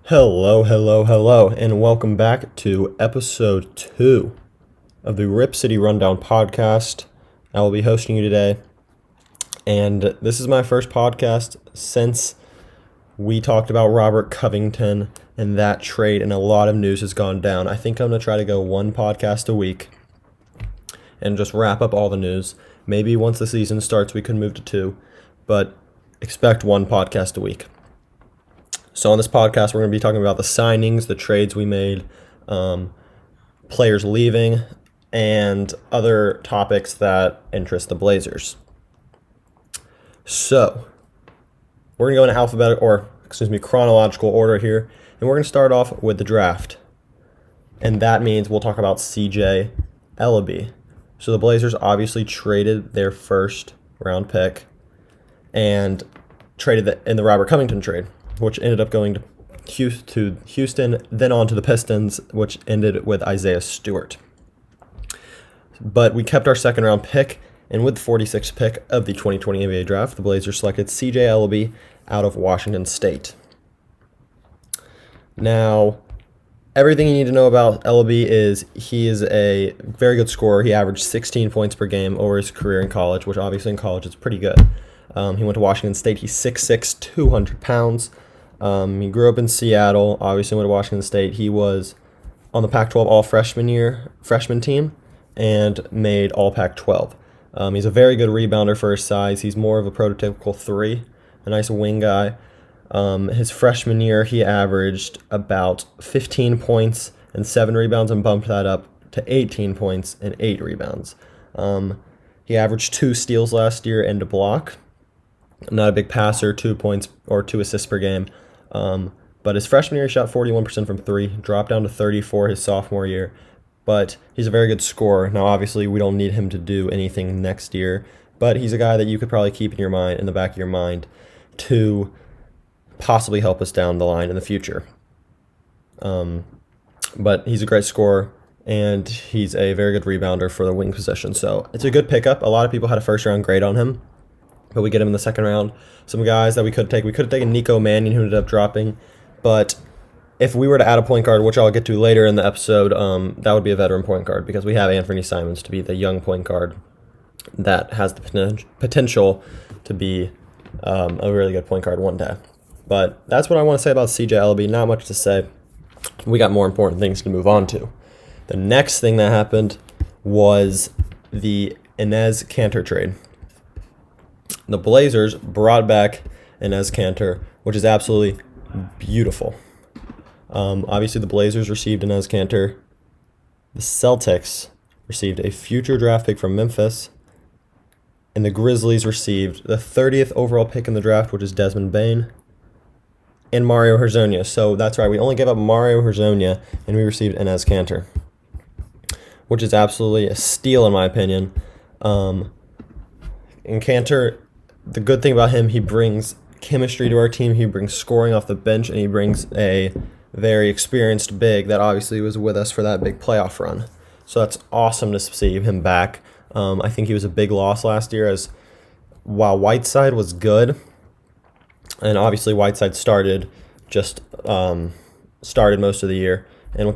Hello, and welcome back to episode 2 of the Rip City Rundown podcast. I will be hosting you today, and this is my first podcast since we talked about Robert Covington and that trade, and a lot of news has gone down. I think I'm going to try to go one podcast a week and just wrap up all the news. Maybe once the season starts, we could move to 2, but expect one podcast a week. So on this podcast, we're going to be talking about the signings, the trades we made, players leaving, and other topics that interest the Blazers. So we're going to go in chronological order here, and we're going to start off with the draft. And that means we'll talk about CJ Ellaby. So the Blazers obviously traded their first round pick and traded in the Robert Covington trade, which ended up going to Houston, then on to the Pistons, which ended with Isaiah Stewart. But we kept our second round pick, and with the 46th pick of the 2020 NBA draft, the Blazers selected CJ Ellaby out of Washington State. Now, everything you need to know about Ellaby is he is a very good scorer. He averaged 16 points per game over his career in college, which obviously in college is pretty good. He went to Washington State. He's 6'6", 200 pounds. He grew up in Seattle, obviously went to Washington State. He was on the Pac-12 all-freshman team and made all Pac-12. He's a very good rebounder for his size. He's more of a prototypical 3, a nice wing guy. His freshman year, he averaged about 15 points and 7 rebounds and bumped that up to 18 points and 8 rebounds. He averaged 2 steals last year and a block. Not a big passer, 2 points or 2 assists per game. But his freshman year, he shot 41% from 3, dropped down to 34 his sophomore year. But he's a very good scorer. Now, obviously, we don't need him to do anything next year, but he's a guy that you could probably keep in the back of your mind to possibly help us down the line in the future. But he's a great scorer, and he's a very good rebounder for the wing position. So it's a good pickup. A lot of people had a first-round grade on him, but we get him in the second round. Some guys that we could have taken Nico Mannion, who ended up dropping. But if we were to add a point guard, which I'll get to later in the episode, that would be a veteran point guard because we have Anthony Simons to be the young point guard that has the potential to be a really good point guard one day. But that's what I want to say about CJ Ellaby. Not much to say. We got more important things to move on to. The next thing that happened was the Enes Kanter trade. The Blazers brought back Enes Kanter, which is absolutely beautiful. Obviously, the Blazers received Enes Kanter. The Celtics received a future draft pick from Memphis. And the Grizzlies received the 30th overall pick in the draft, which is Desmond Bane, and Mario Hezonja. So that's right, we only gave up Mario Hezonja, and we received Enes Kanter, which is absolutely a steal in my opinion. And Canter, the good thing about him, he brings chemistry to our team. He brings scoring off the bench, and he brings a very experienced big that obviously was with us for that big playoff run. So that's awesome to see him back. I think he was a big loss last year, as while Whiteside was good, and obviously Whiteside started most of the year and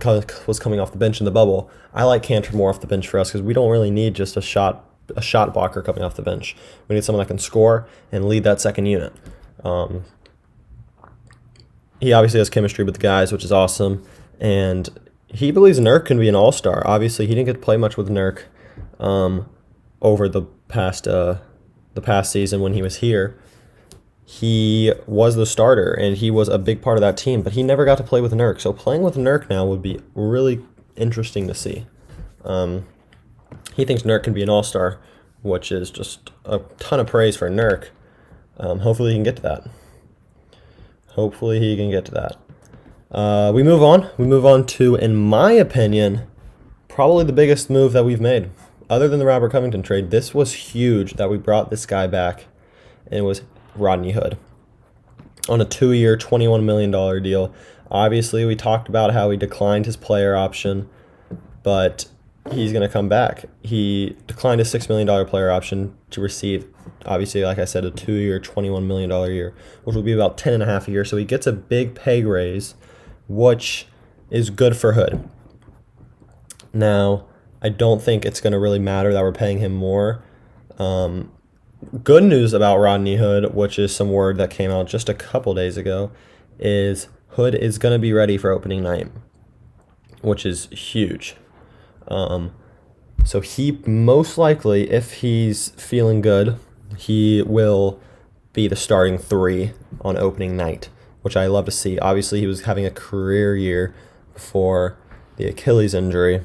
was coming off the bench in the bubble. I like Canter more off the bench for us because we don't really need just a shot blocker coming off the bench. We need someone that can score and lead that second unit. He obviously has chemistry with the guys, which is awesome, and he believes Nurk can be an all-star. Obviously, he didn't get to play much with Nurk over the past season when he was here. He was the starter, and he was a big part of that team, but he never got to play with Nurk. So playing with Nurk now would be really interesting to see. He thinks Nurk can be an all-star, which is just a ton of praise for Nurk. Hopefully he can get to that. We move on. We move on to, in my opinion, probably the biggest move that we've made. Other than the Robert Covington trade, this was huge that we brought this guy back, and it was Rodney Hood on a 2-year, $21 million deal. Obviously, we talked about how he declined his player option, but he's going to come back. He declined a $6 million player option to receive, obviously, like I said, a 2-year, $21 million year, which will be about 10.5 a year. So he gets a big pay raise which is good for Hood. Now, I don't think it's going to really matter that we're paying him more. Good news about Rodney Hood, which is some word that came out just a couple days ago, is Hood is going to be ready for opening night, which is huge. So he most likely, if he's feeling good, he will be the starting 3 on opening night, which I love to see. Obviously, he was having a career year before the Achilles injury.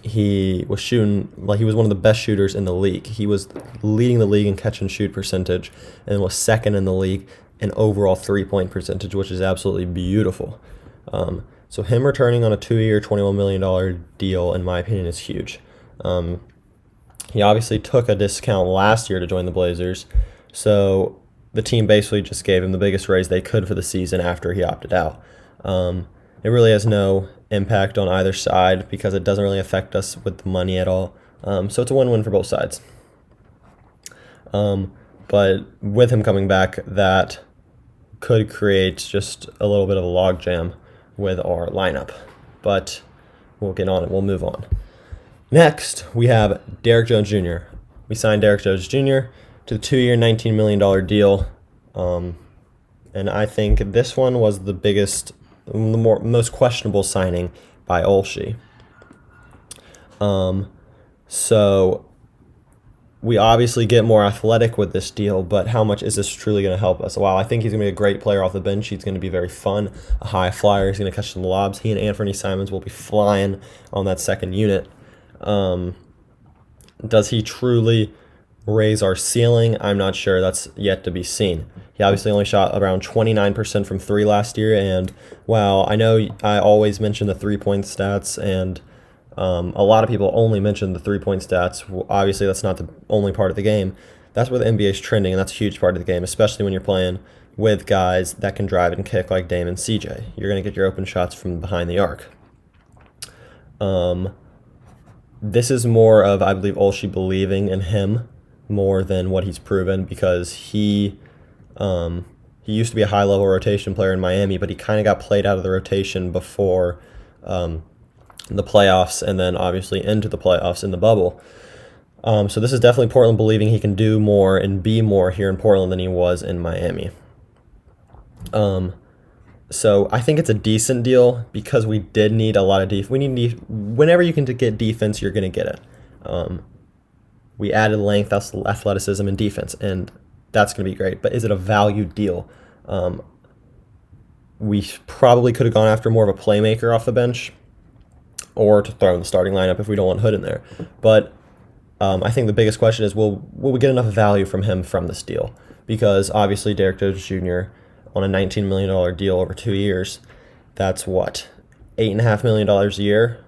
He was shooting, like, he was one of the best shooters in the league. He was leading the league in catch and shoot percentage and was second in the league in overall 3-point percentage, which is absolutely beautiful. So him returning on a 2-year, $21 million deal, in my opinion, is huge. He obviously took a discount last year to join the Blazers, so the team basically just gave him the biggest raise they could for the season after he opted out. It really has no impact on either side because it doesn't really affect us with the money at all. So it's a win-win for both sides. But with him coming back, that could create just a little bit of a logjam with our lineup. But we'll get on it. We'll move on. Next, we have Derrick Jones Jr. We signed Derrick Jones Jr. to the 2-year, $19 million deal. And I think this one was the biggest, most questionable signing by Olshey. So we obviously get more athletic with this deal, but how much is this truly going to help us? While I think he's going to be a great player off the bench, he's going to be very fun, a high flyer, he's going to catch some lobs. He and Anthony Simons will be flying on that second unit. Does he truly raise our ceiling? I'm not sure. That's yet to be seen. He obviously only shot around 29% from 3 last year, and while I know I always mention the 3-point stats, and a lot of people only mention the 3-point stats, obviously that's not the only part of the game. That's where the NBA is trending, and that's a huge part of the game, especially when you're playing with guys that can drive and kick like Dame and CJ. You're going to get your open shots from behind the arc. This is more of, I believe, Olshey believing in him more than what he's proven, because he used to be a high-level rotation player in Miami, but he kind of got played out of the rotation before the playoffs and then obviously into the playoffs in the bubble. So this is definitely Portland believing he can do more and be more here in Portland than he was in Miami. So I think it's a decent deal because we did need a lot of defense. Whenever you can get defense, you're going to get it. We added length, athleticism, and defense, and that's going to be great. But is it a value deal? We probably could have gone after more of a playmaker off the bench or to throw in the starting lineup if we don't want Hood in there. But I think the biggest question is, will we get enough value from him from this deal? Because obviously Derrick Jones Jr. on a $19 million deal over 2 years, that's what, $8.5 million a year?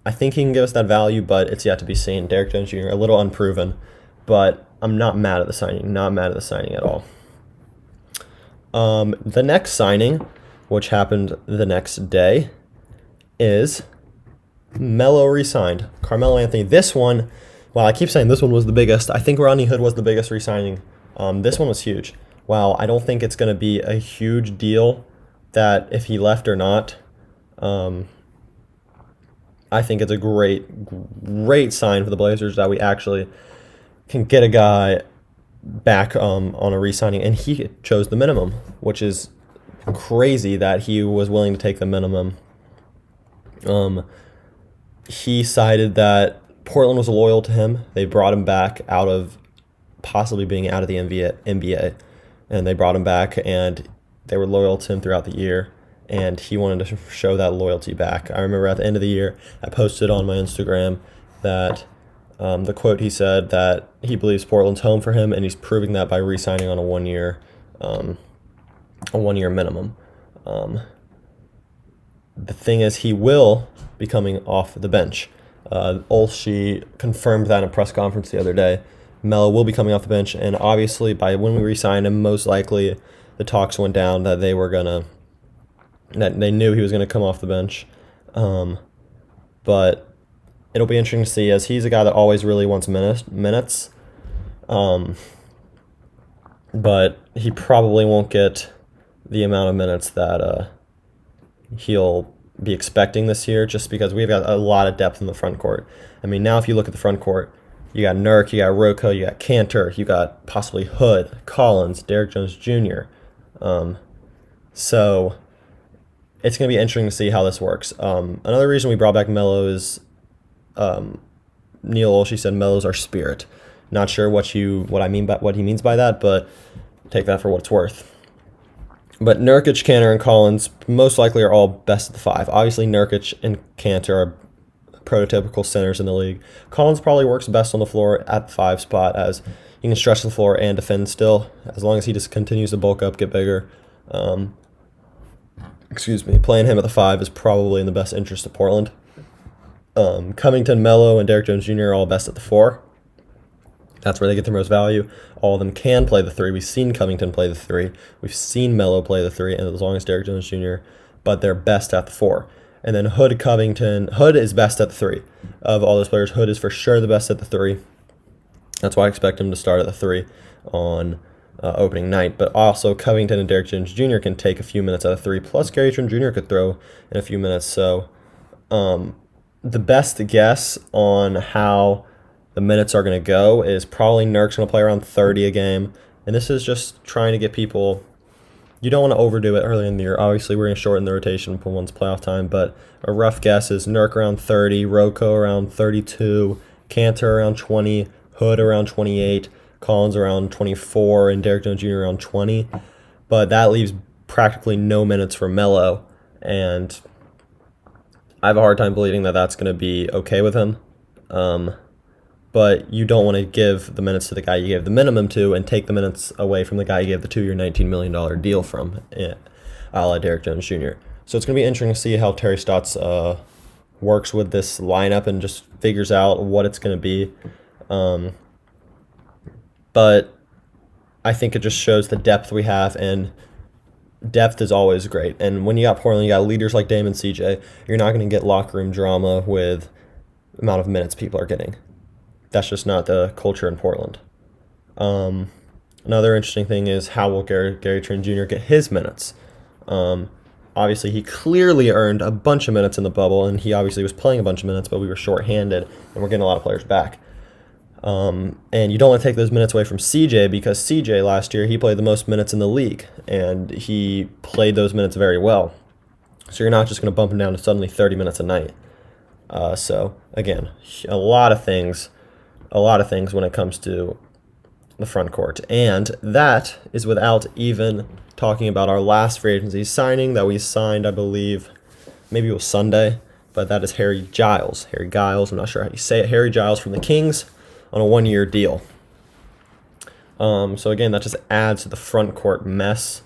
I think he can give us that value, but it's yet to be seen. Derrick Jones Jr., a little unproven, but I'm not mad at the signing. Not mad at the signing at all. The next signing, which happened the next day, is Melo re-signed. Carmelo Anthony. This one, while I keep saying this one was the biggest, I think Rodney Hood was the biggest re-signing. This one was huge. While I don't think it's going to be a huge deal that if he left or not, I think it's a great sign for the Blazers that we actually can get a guy back on a re-signing, and he chose the minimum, which is crazy that he was willing to take the minimum. He cited that Portland was loyal to him. They brought him back out of possibly being out of the NBA, and they brought him back, and they were loyal to him throughout the year, and he wanted to show that loyalty back. I remember at the end of the year, I posted on my Instagram that the quote he said that he believes Portland's home for him, and he's proving that by re-signing on a one-year minimum. The thing is, he will be coming off the bench. Olshey confirmed that in a press conference the other day. Melo will be coming off the bench, and obviously by when we re-signed him, most likely the talks went down that they knew he was gonna come off the bench. But it'll be interesting to see, as he's a guy that always really wants minutes. But he probably won't get the amount of minutes that he'll be expecting this year, just because we've got a lot of depth in the front court. I mean, now if you look at the front court, you got Nurk, you got Rocco, you got Canter, you got possibly Hood, Collins, Derrick Jones Jr. So it's going to be interesting to see how this works. Another reason we brought back Melo is Neil Olshey said Melo's our spirit. Not sure what he means by that, but take that for what it's worth. But Nurkic, Canter, and Collins most likely are all best of the five. Obviously, Nurkic and Canter are prototypical centers in the league. Collins probably works best on the floor at the 5 spot, as he can stretch the floor and defend still, as long as he just continues to bulk up, get bigger. Playing him at the 5 is probably in the best interest of Portland. Covington, Melo, and Derrick Jones Jr. are all best at the 4. That's where they get the most value. All of them can play the 3. We've seen Covington play the 3. We've seen Melo play the 3, and as long as Derrick Jones Jr., but they're best at the 4. And then Hood is best at the 3. Of all those players, Hood is for sure the best at the 3. That's why I expect him to start at the 3 on opening night. But also Covington and Derrick Jones Jr. can take a few minutes at the 3, plus Gary Trent Jr. could throw in a few minutes. So the best guess on how the minutes are going to go is probably Nurk's going to play around 30 a game. And this is just trying to get people. You don't want to overdo it early in the year. Obviously, we're going to shorten the rotation for once playoff time, but a rough guess is Nurk around 30, Rocco around 32, Canter around 20, Hood around 28, Collins around 24, and Derrick Jones Jr. around 20. But that leaves practically no minutes for Melo, and I have a hard time believing that that's going to be okay with him. But you don't want to give the minutes to the guy you gave the minimum to and take the minutes away from the guy you gave the 2-year, $19 million deal from, a la Derrick Jones Jr. So it's going to be interesting to see how Terry Stotts works with this lineup and just figures out what it's going to be. But I think it just shows the depth we have, and depth is always great. And when you got Portland, you got leaders like Dame and CJ, you're not going to get locker room drama with the amount of minutes people are getting. That's just not the culture in Portland. Another interesting thing is how will Gary Trent Jr. get his minutes? Obviously, he clearly earned a bunch of minutes in the bubble, and he obviously was playing a bunch of minutes, but we were shorthanded, and we're getting a lot of players back. And you don't want to take those minutes away from CJ, because CJ last year, he played the most minutes in the league, and he played those minutes very well. So you're not just going to bump him down to suddenly 30 minutes a night. So, again, a lot of things when it comes to the front court. And that is without even talking about our last free agency signing that we signed, I believe, maybe it was Sunday, but that is Harry Giles. I'm not sure how you say it. Harry Giles from the Kings on a 1-year deal. So again, that just adds to the front court mess.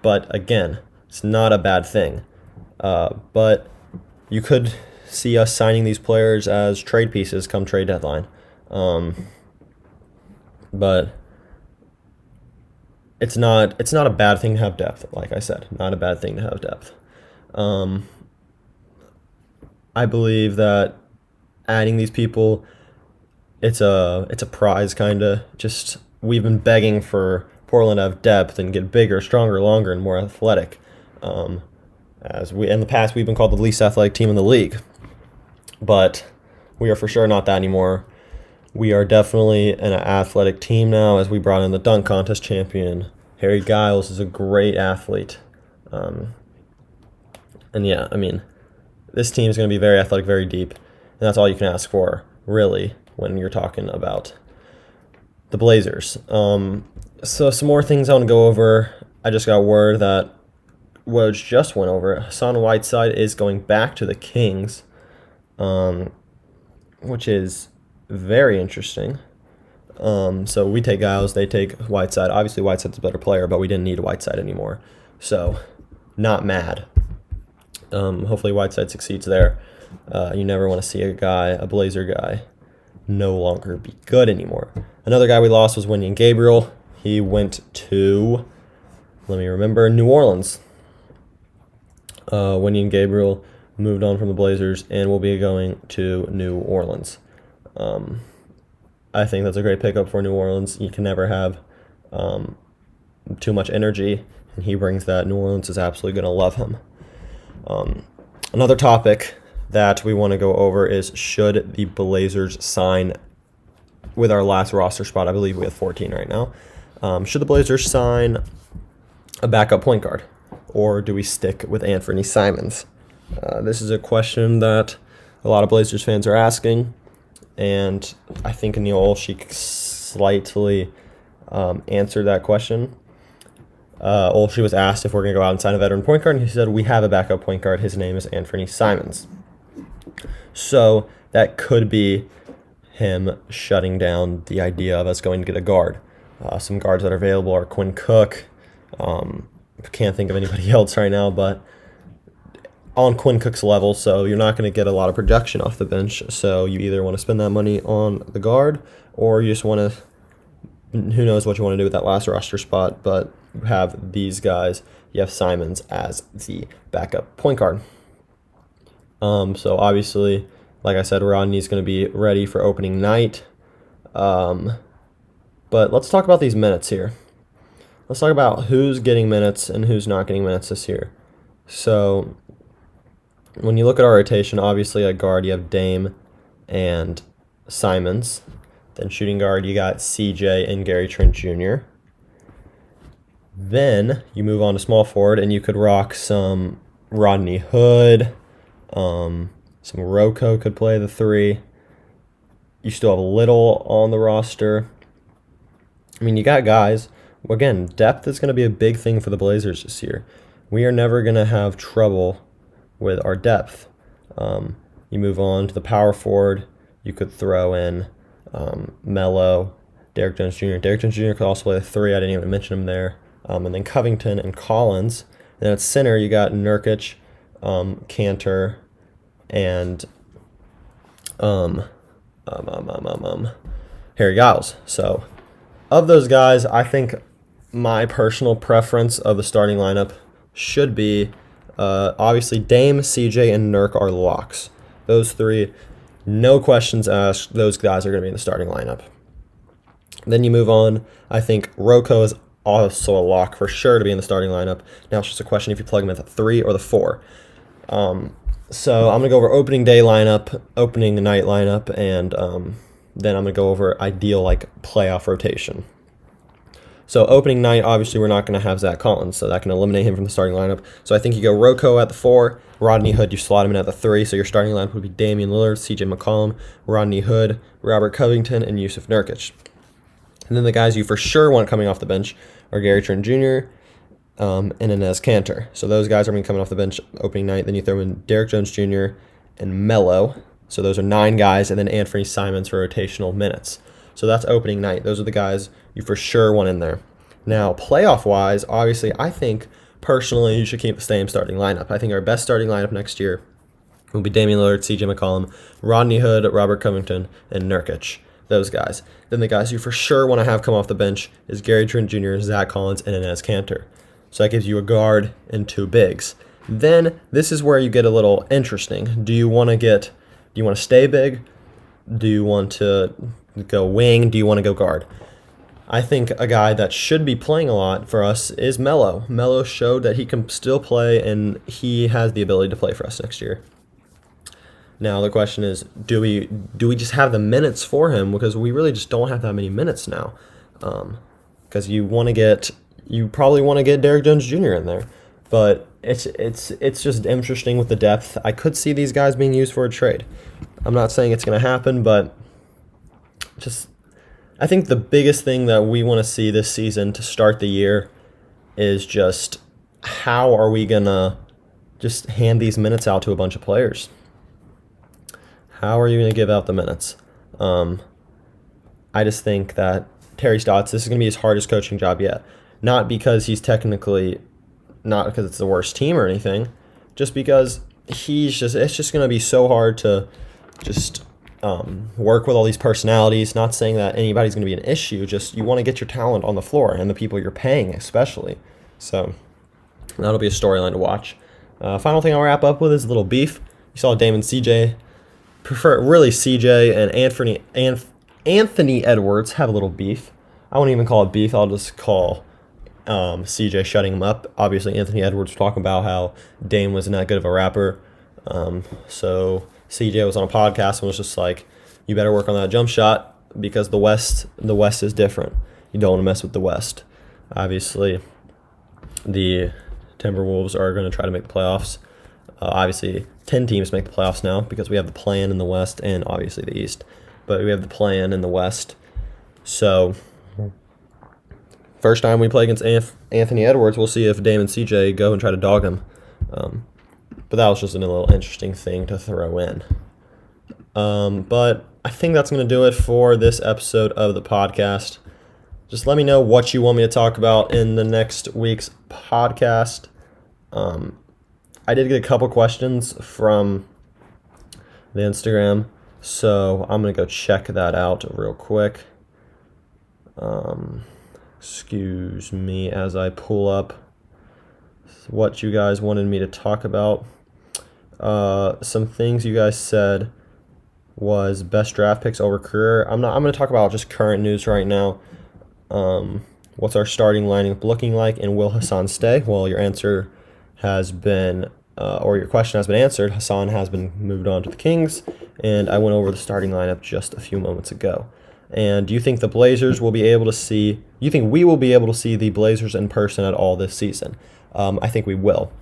But again, it's not a bad thing. But you could see us signing these players as trade pieces come trade deadline. But it's not a bad thing to have depth, like I said. Not a bad thing to have depth. I believe that adding these people, it's a prize, kind of. Just we've been begging for Portland to have depth and get bigger, stronger, longer, and more athletic. As we in the past, we've been called the least athletic team in the league, but we are for sure not that anymore. We are definitely an athletic team now, as we brought in the dunk contest champion. Harry Giles is a great athlete. And yeah, I mean, this team is going to be very athletic, very deep, and that's all you can ask for, really, when you're talking about the Blazers. So some more things I want to go over. I just got word that Woj just went over. Hassan Whiteside is going back to the Kings, which is very interesting. So we take Giles, they take Whiteside. Obviously, Whiteside's a better player, but we didn't need Whiteside anymore. So, not mad. Hopefully, Whiteside succeeds there. You never want to see a Blazer guy, no longer be good anymore. Another guy we lost was Wenyen Gabriel. He went to, New Orleans. Wenyen Gabriel moved on from the Blazers and will be going to New Orleans. I think that's a great pickup for New Orleans. You can never have too much energy, and he brings that. New Orleans is absolutely going to love him. Another topic that we want to go over is, should the Blazers sign with our last roster spot? I believe we have 14 right now. Should the Blazers sign a backup point guard, or do we stick with Anthony Simons? This is a question that a lot of Blazers fans are asking, and I think Neil Olshey slightly answered that question. Olshey was asked if we're going to go out and sign a veteran point guard, and he said we have a backup point guard. His name is Anthony Simons. So that could be him shutting down the idea of us going to get a guard. Some guards that are available are Quinn Cook. Can't think of anybody else right now, but on Quinn Cook's level, so you're not going to get a lot of production off the bench. So you either want to spend that money on the guard, or you just want to, who knows what you want to do with that last roster spot, but you have these guys. You have Simons as the backup point guard. So obviously, like I said, Rodney's going to be ready for opening night. But let's talk about these minutes here. Let's talk about who's getting minutes and who's not getting minutes this year. So when you look at our rotation, obviously at guard you have Dame and Simons. Then shooting guard you got CJ and Gary Trent Jr. Then you move on to small forward, and you could rock some Rodney Hood. Some Rocco could play the 3. You still have Little on the roster. I mean, you got guys. Again, depth is going to be a big thing for the Blazers this year. We are never going to have trouble with our depth. You move on to the power forward. You could throw in Melo, Derrick Jones Jr. Derrick Jones Jr. could also play the 3. I didn't even mention him there. And then Covington and Collins. And then at center, you got Nurkic, Canter, and Harry Giles. So of those guys, I think my personal preference of the starting lineup should be obviously Dame, CJ, and Nurk are locks. Those 3, no questions asked. Those guys are going to be in the starting lineup. Then you move on. I think Rocco is also a lock for sure to be in the starting lineup. Now it's just a question if you plug him at the 3 or the 4. So I'm going to go over opening day lineup, opening night lineup, and then I'm going to go over ideal playoff rotation. So opening night, obviously we're not going to have Zach Collins, so that can eliminate him from the starting lineup. So I think you go Rocco at the 4, Rodney Hood, you slot him in at the 3, so your starting lineup would be Damian Lillard, CJ McCollum, Rodney Hood, Robert Covington, and Yusuf Nurkic. And then the guys you for sure want coming off the bench are Gary Trent Jr., and Enes Kanter. So those guys are going to be coming off the bench opening night. Then you throw in Derrick Jones Jr. and Melo. So those are 9 guys, and then Anthony Simons for rotational minutes. So that's opening night. Those are the guys you for sure want in there. Now, playoff-wise, obviously, I think personally you should keep the same starting lineup. I think our best starting lineup next year will be Damian Lillard, CJ McCollum, Rodney Hood, Robert Covington, and Nurkic. Those guys. Then the guys you for sure want to have come off the bench is Gary Trent Jr., Zach Collins, and Enes Kanter. So that gives you a guard and 2 bigs. Then this is where you get a little interesting. Do you want to stay big? Do you want to go wing? Do you want to go guard? I think a guy that should be playing a lot for us is Melo. Melo showed that he can still play, and he has the ability to play for us next year. Now the question is, do we just have the minutes for him? Because we really just don't have that many minutes now. Because you probably want to get Derrick Jones Jr. in there, but it's just interesting with the depth. I could see these guys being used for a trade. I'm not saying it's going to happen, but I think the biggest thing that we want to see this season to start the year is just how are we going to just hand these minutes out to a bunch of players? How are you going to give out the minutes? I just think that Terry Stotts, this is going to be his hardest coaching job yet. Not because it's the worst team or anything, just because it's just going to be so hard to just work with all these personalities. Not saying that anybody's going to be an issue, just you want to get your talent on the floor and the people you're paying especially. So that'll be a storyline to watch. Final thing I'll wrap up with is a little beef. You saw Dame and CJ. Really CJ and Anthony Edwards have a little beef. I won't even call it beef. I'll just call CJ shutting him up. Obviously, Anthony Edwards was talking about how Dame wasn't that good of a rapper. So CJ was on a podcast and was just like, you better work on that jump shot because the West is different. You don't want to mess with the West. Obviously, the Timberwolves are going to try to make the playoffs. Obviously, 10 teams make the playoffs now because we have the play-in in the West and obviously the East. But we have the play-in in the West. So, first time we play against Anthony Edwards, we'll see if Dame and CJ go and try to dog him. But that was just a little interesting thing to throw in. But I think that's going to do it for this episode of the podcast. Just let me know what you want me to talk about in the next week's podcast. I did get a couple questions from the Instagram, so I'm going to go check that out real quick. Excuse me as I pull up what you guys wanted me to talk about. Some things you guys said was best draft picks over career. I'm going to talk about just current news right now. What's our starting lineup looking like, and will Hassan stay? Well, your answer has been, or your question has been answered. Hassan has been moved on to the Kings, and I went over the starting lineup just a few moments ago. And do you think the Blazers will be able to see, you think we will be able to see the Blazers in person at all this season? I think we will.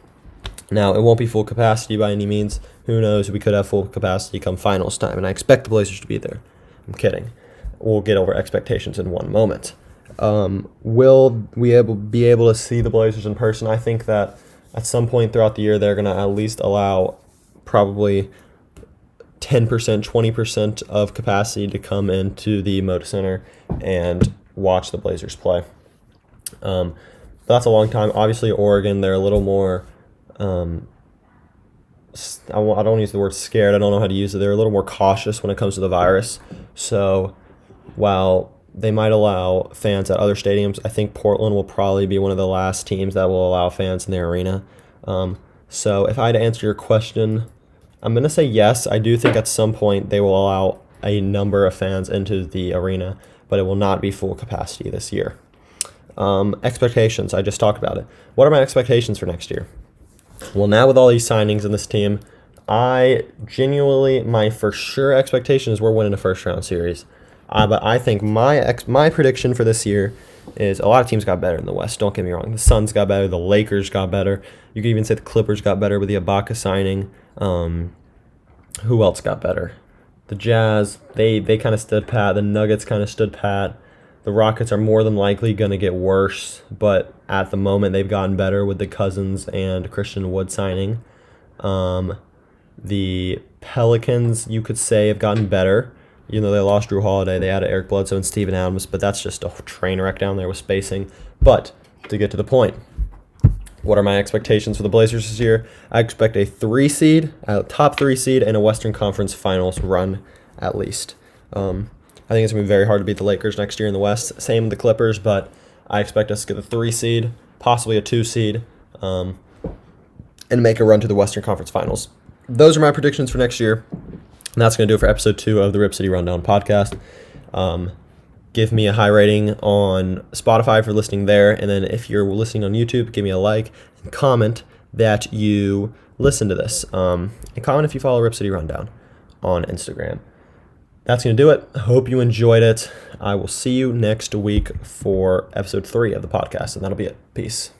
Now, it won't be full capacity by any means. Who knows? We could have full capacity come finals time, and I expect the Blazers to be there. I'm kidding. We'll get over expectations in one moment. Will we be able to see the Blazers in person? I think that at some point throughout the year, they're going to at least allow probably 10%, 20% of capacity to come into the Moda Center and watch the Blazers play. That's a long time. Obviously, Oregon, they're a little more, I don't use the word scared. I don't know how to use it. They're a little more cautious when it comes to the virus. So while they might allow fans at other stadiums, I think Portland will probably be one of the last teams that will allow fans in their arena. So if I had to answer your question, I'm going to say yes. I do think at some point they will allow a number of fans into the arena, but it will not be full capacity this year. Expectations, I just talked about it. What are my expectations for next year? Well, now with all these signings in this team, my for sure expectation is we're winning a first-round series. But I think my prediction for this year is a lot of teams got better in the West. Don't get me wrong. The Suns got better. The Lakers got better. You could even say the Clippers got better with the Ibaka signing. Who else got better? The Jazz, they kind of stood pat. The Nuggets kind of stood pat. The Rockets are more than likely going to get worse, but at the moment they've gotten better with the Cousins and Christian Wood signing. The Pelicans, you could say, have gotten better. Even though they lost Drew Holiday, they added Eric Bledsoe and Steven Adams, but that's just a train wreck down there with spacing. But to get to the point, what are my expectations for the Blazers this year? I expect a top 3 seed, and a Western Conference Finals run at least. I think it's going to be very hard to beat the Lakers next year in the West. Same with the Clippers, but I expect us to get a 3 seed, possibly a 2 seed, and make a run to the Western Conference Finals. Those are my predictions for next year. And that's going to do it for episode 2 of the Rip City Rundown podcast. Give me a high rating on Spotify for listening there. And then if you're listening on YouTube, give me a like and comment that you listen to this. And comment if you follow Rip City Rundown on Instagram. That's going to do it. Hope you enjoyed it. I will see you next week for episode 3 of the podcast, and that'll be it. Peace.